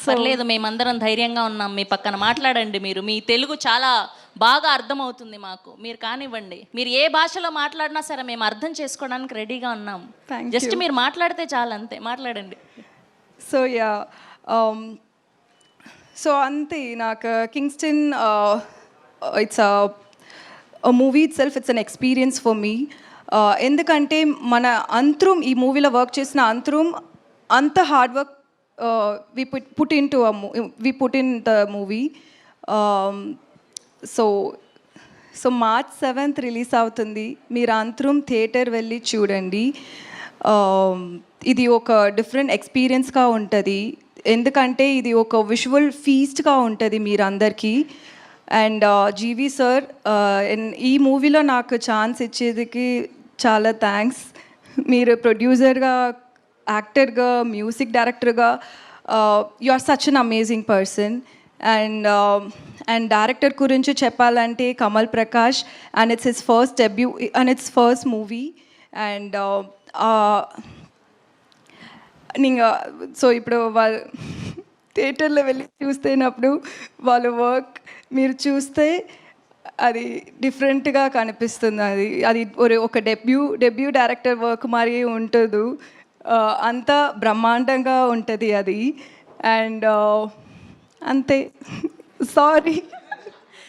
పర్లేదు, మేమందరం ధైర్యంగా ఉన్నాం మీ పక్కన. మాట్లాడండి మీరు. మీ తెలుగు చాలా బాగా అర్థమవుతుంది మాకు. మీరు కానివ్వండి. మీరు ఏ భాషలో మాట్లాడినా సరే మేము అర్థం చేసుకోవడానికి రెడీగా ఉన్నాం. జస్ట్ మీరు మాట్లాడితే చాలు, అంతే. మాట్లాడండి. సో యా, సో అంతే. నాకు Kingston, it's movie it self, it's an experience for me. ఎందుకంటే మన అంతరం, ఈ మూవీలో వర్క్ చేసిన అంతరం, అంత hard work we put in the movie. So March 7th release అవుతుంది. మీరు అంతరం థియేటర్ వెళ్ళి చూడండి. ఇది ఒక డిఫరెంట్ ఎక్స్పీరియన్స్గా ఉంటుంది, ఎందుకంటే ఇది ఒక విజువల్ ఫీస్ట్గా ఉంటుంది మీరందరికీ. అండ్ జీవి సార్ ఈ మూవీలో నాకు ఛాన్స్ ఇచ్చేదికి చాలా థ్యాంక్స్. మీరు ప్రొడ్యూసర్గా, యాక్టర్గా, మ్యూజిక్ డైరెక్టర్గా, you are such an amazing person. And director గురించి చెప్పాలంటే Kamal Prakash, and it's his first debut and it's first movie. And so ఇప్పుడు వాళ్ళు థియేటర్లో వెళ్ళి చూస్తేనప్పుడు వాళ్ళ వర్క్ మీరు చూస్తే అది డిఫరెంట్గా కనిపిస్తుంది. అది ఒక డెబ్యూ డైరెక్టర్ వర్క్ మరి ఉంటుంది, అంతా బ్రహ్మాండంగా ఉంటుంది అది. అండ్ అంతే. సారీ.